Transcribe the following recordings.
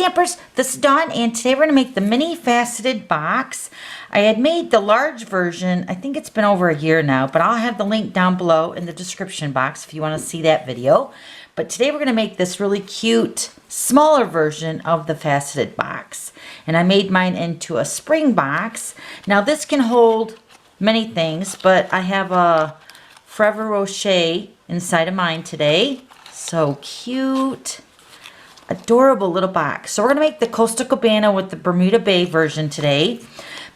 Stampers, this is Dawn, and today we're going to make the mini faceted box. I had made the large version, I think it's been over a year now, but I'll have the link down below in the description box if you want to see that video. But today we're going to make this really cute, smaller version of the faceted box. And I made mine into a spring box. Now this can hold many things, but I have a Forever Rocher inside of mine today. So cute. Adorable little box. So we're going to make the Costa Cabana with the Bermuda Bay version today.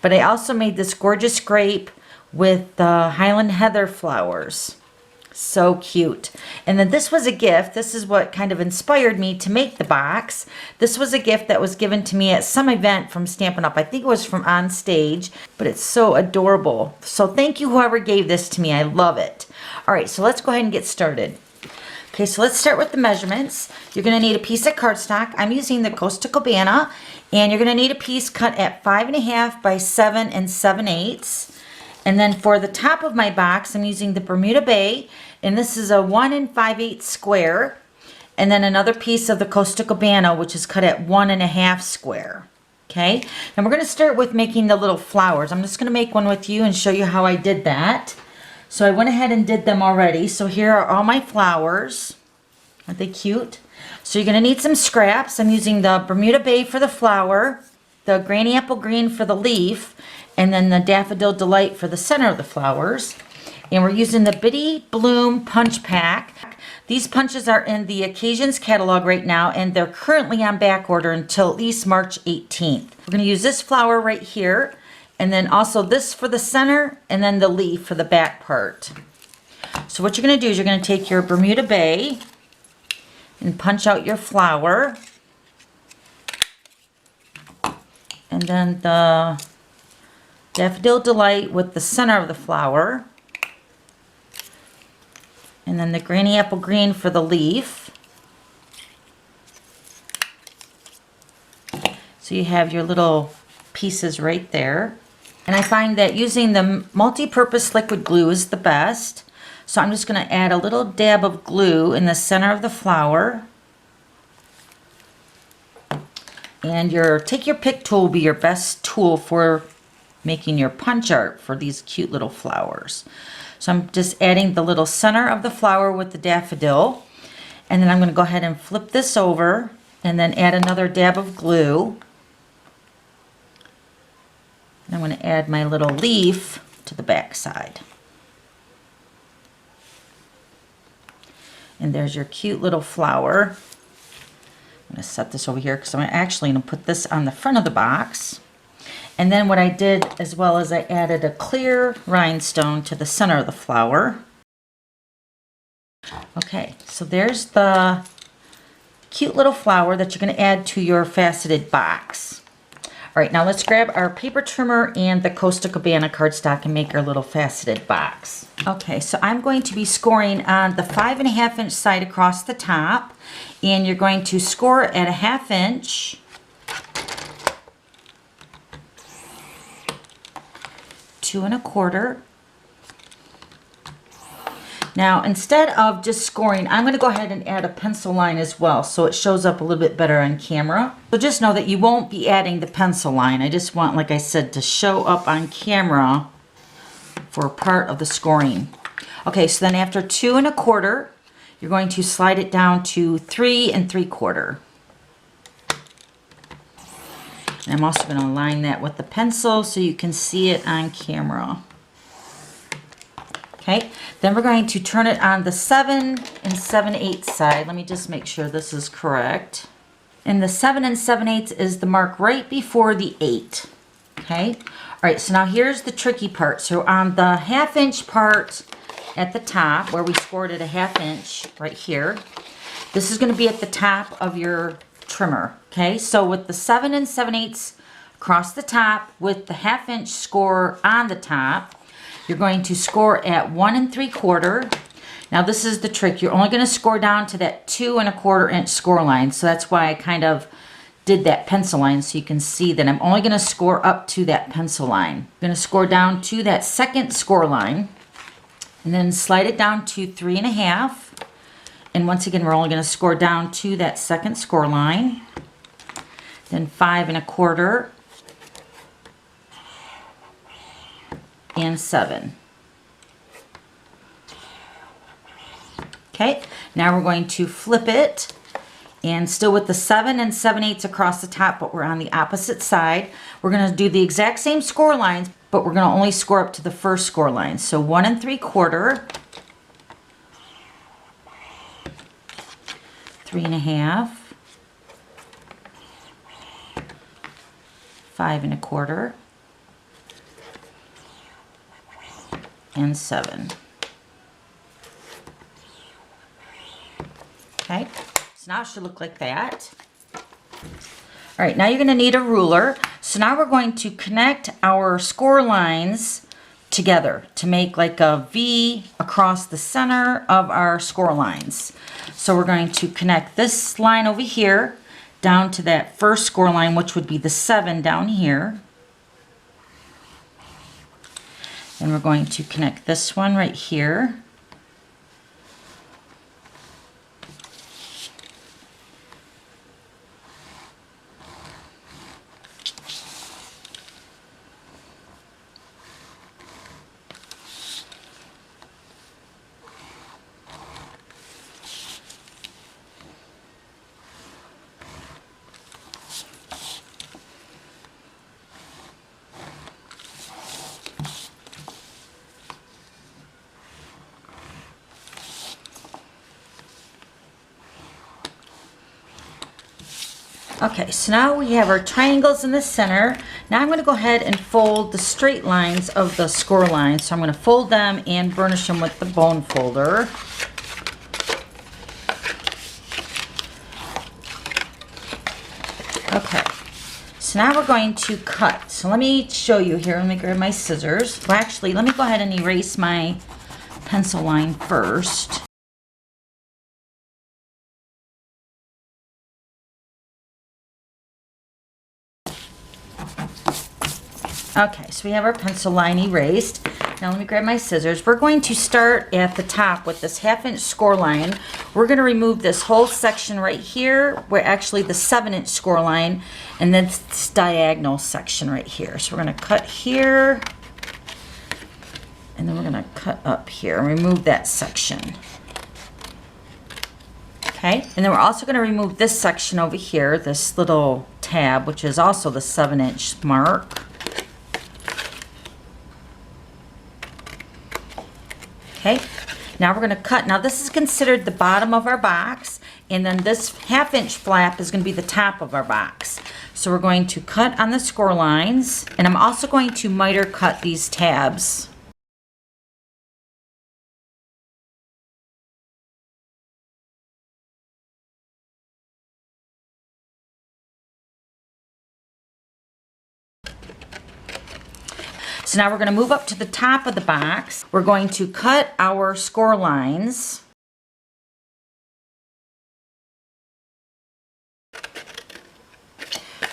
But I also made this gorgeous grape with the Highland Heather flowers. So cute. And then this was a gift. This is what kind of inspired me to make the box. This was a gift that was given to me at some event from Stampin' Up. I think it was from On Stage, but it's so adorable. So thank you whoever gave this to me. I love it. All right, so let's go ahead and get started. Okay, so let's start with the measurements. You're going to need a piece of cardstock. I'm using the Costa Cabana, and you're going to need a piece cut at 5.5 by 7 7/8. And then for the top of my box, I'm using the Bermuda Bay, and this is a 1 5/8 square. And then another piece of the Costa Cabana, which is cut at 1.5 square. Okay, and we're going to start with making the little flowers. I'm just going to make one with you and show you how I did that. So I went ahead and did them already. So here are all my flowers. Aren't they cute? So you're going to need some scraps. I'm using the Bermuda Bay for the flower, the Granny Apple Green for the leaf, and then the Daffodil Delight for the center of the flowers. And we're using the Bitty Bloom Punch Pack. These punches are in the Occasions catalog right now, and they're currently on back order until at least March 18th. We're going to use this flower right here. And then also this for the center, and then the leaf for the back part. So what you're going to do is you're going to take your Bermuda Bay and punch out your flower. And then the Daffodil Delight with the center of the flower. And then the Granny Apple Green for the leaf. So you have your little pieces right there. And I find that using the multi-purpose liquid glue is the best. So I'm just going to add a little dab of glue in the center of the flower. And take your pick tool will be your best tool for making your punch art for these cute little flowers. So I'm just adding the little center of the flower with the daffodil. And then I'm going to go ahead and flip this over and then add another dab of glue. I'm going to add my little leaf to the back side. And there's your cute little flower. I'm going to set this over here because I'm actually going to put this on the front of the box. And then what I did as well is I added a clear rhinestone to the center of the flower. Okay, so there's the cute little flower that you're going to add to your faceted box. All right, now let's grab our paper trimmer and the Costa Cabana cardstock and make our little faceted box. Okay, so I'm going to be scoring on the 5.5 inch side across the top, and you're going to score at a 1/2 inch, 2 1/4. Now, instead of just scoring, I'm going to go ahead and add a pencil line as well so it shows up a little bit better on camera. So just know that you won't be adding the pencil line. I just want, like I said, to show up on camera for part of the scoring. Okay, so then after 2 1/4, you're going to slide it down to 3 3/4. And I'm also going to line that with the pencil so you can see it on camera. Okay, then we're going to turn it on the 7 7/8 side. Let me just make sure this is correct. And the 7 7/8 is the mark right before the 8. Okay, all right, so now here's the tricky part. So on the 1/2 inch part at the top, where we scored at a 1/2 inch right here, this is going to be at the top of your trimmer. Okay, so with the 7 7/8 across the top with the 1/2 inch score on the top, you're going to score at 1 3/4. Now this is the trick. You're only going to score down to that 2 1/4 inch score line. So that's why I kind of did that pencil line so you can see that I'm only going to score up to that pencil line. I'm going to score down to that second score line and then slide it down to 3 1/2. And once again, we're only going to score down to that second score line. then 5 1/4, and 7. Okay, now we're going to flip it, and still with the 7 7/8 across the top, but we're on the opposite side. We're going to do the exact same score lines, but we're going to only score up to the first score line. So 1 3/4, 3 1/2, 5 1/4, and 7. Okay, so now it should look like that. All right, now you're going to need a ruler. So now we're going to connect our score lines together to make like a V across the center of our score lines. So we're going to connect this line over here down to that first score line, which would be the 7 down here. And we're going to connect this one right here. Okay, so now we have our triangles in the center. Now I'm going to go ahead and fold the straight lines of the score lines. So I'm going to fold them and burnish them with the bone folder. Okay, so now we're going to cut. So let me show you here. Let me grab my scissors. Well, actually, let me go ahead and erase my pencil line first. Okay, so we have our pencil line erased. Now let me grab my scissors. We're going to start at the top with this 1/2 score line. We're going to remove this whole section right here, where actually the 7 score line, and then this diagonal section right here. So we're going to cut here, and then we're going to cut up here and remove that section. Okay, and then we're also going to remove this section over here, this little tab, which is also the 7 mark. Okay, now we're going to cut. Now this is considered the bottom of our box, and then this 1/2 flap is going to be the top of our box. So we're going to cut on the score lines, and I'm also going to miter cut these tabs. So now we're going to move up to the top of the box. We're going to cut our score lines.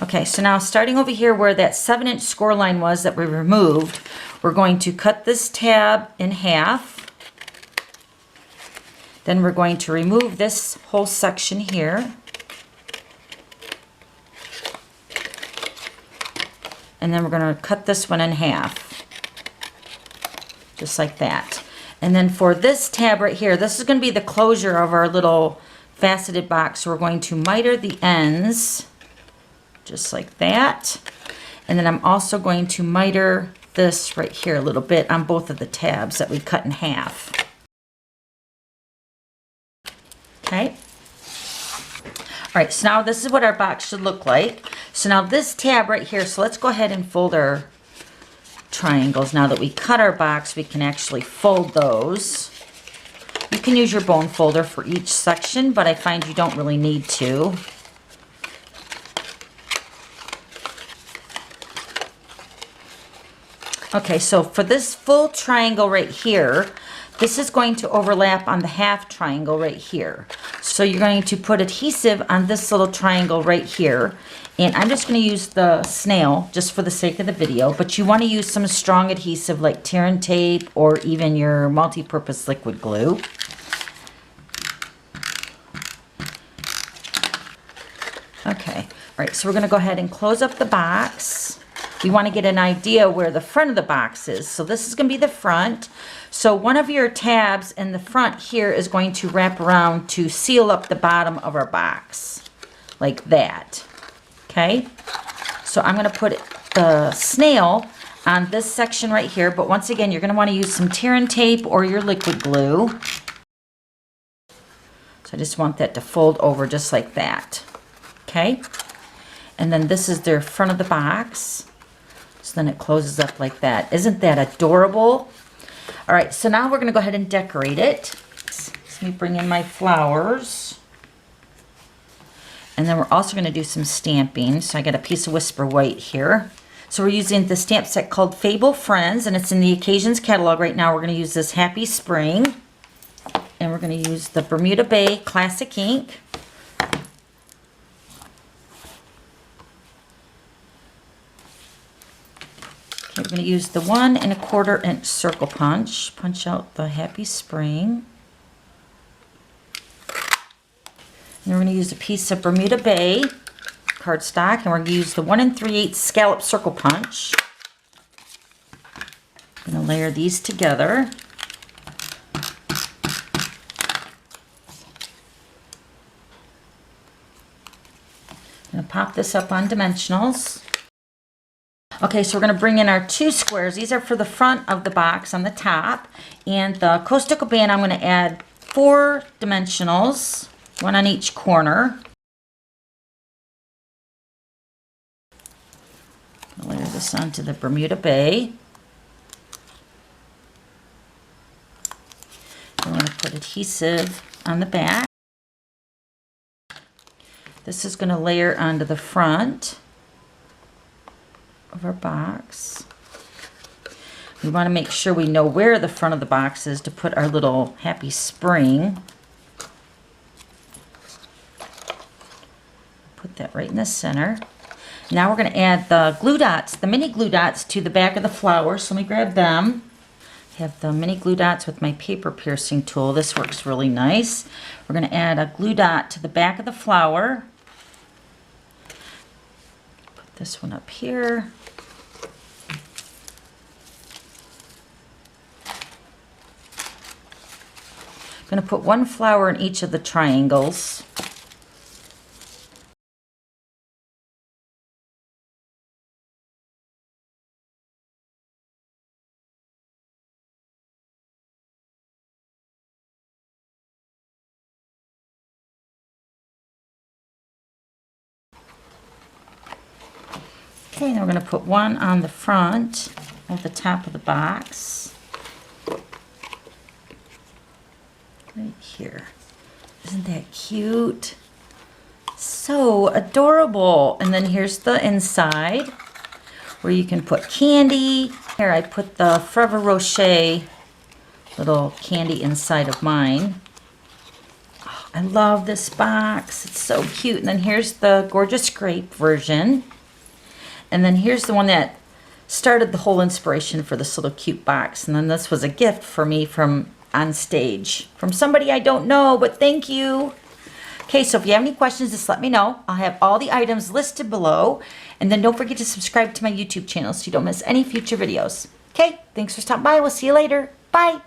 Okay, so now starting over here where that 7 score line was that we removed, we're going to cut this tab in half. Then we're going to remove this whole section here. And then we're going to cut this one in half, just like that. And then for this tab right here, this is going to be the closure of our little faceted box. So we're going to miter the ends, just like that. And then I'm also going to miter this right here a little bit on both of the tabs that we cut in half. Okay. All right, so now this is what our box should look like. So now this tab right here, so let's go ahead and fold our triangles. Now that we cut our box, we can actually fold those. You can use your bone folder for each section, but I find you don't really need to. Okay, so for this full triangle right here, this is going to overlap on the half triangle right here. So you're going to put adhesive on this little triangle right here. And I'm just going to use the snail just for the sake of the video. But you want to use some strong adhesive like tear and tape or even your multi-purpose liquid glue. Okay. All right, so we're going to go ahead and close up the box. We want to get an idea where the front of the box is. So this is going to be the front. So one of your tabs in the front here is going to wrap around to seal up the bottom of our box, like that. Okay, so I'm going to put the snail on this section right here, but once again, you're going to want to use some tear and tape or your liquid glue. So I just want that to fold over just like that. Okay, and then this is their front of the box. So then it closes up like that. Isn't that adorable? All right, so now we're going to go ahead and decorate it. Let me bring in my flowers. And then we're also going to do some stamping. So I got a piece of Whisper White here. So we're using the stamp set called Fable Friends, and it's in the Occasions catalog right now. We're going to use this Happy Spring. And we're going to use the Bermuda Bay Classic Ink. Okay, we're going to use the 1 1/4 inch circle punch. Punch out the Happy Spring. And we're going to use a piece of Bermuda Bay cardstock, and we're going to use the 1 3/8 scallop circle punch. I'm going to layer these together. I'm going to pop this up on dimensionals. Okay, so we're going to bring in our 2 squares. These are for the front of the box on the top. And the Costical band, I'm going to add 4 dimensionals, 1 on each corner. I'll layer this onto the Bermuda Bay. I'm going to put adhesive on the back. This is going to layer onto the front of our box. We want to make sure we know where the front of the box is to put our little Happy Spring. Put that right in the center. Now we're going to add the glue dots, the mini glue dots, to the back of the flower. So let me grab them. I have the mini glue dots with my paper piercing tool. This works really nice. We're going to add a glue dot to the back of the flower. Put this one up here. I'm going to put 1 flower in each of the triangles. Okay, and we're going to put 1 on the front of the top of the box. Right here. Isn't that cute? So adorable. And then here's the inside where you can put candy. Here I put the Forever Rocher little candy inside of mine. Oh, I love this box. It's so cute. And then here's the Gorgeous Grape version. And then here's the one that started the whole inspiration for this little cute box. And then this was a gift for me from on stage from somebody I don't know, but thank you. Okay, so if you have any questions, just let me know. I'll have all the items listed below. And then don't forget to subscribe to my YouTube channel so you don't miss any future videos. Okay, thanks for stopping by. We'll see you later. Bye.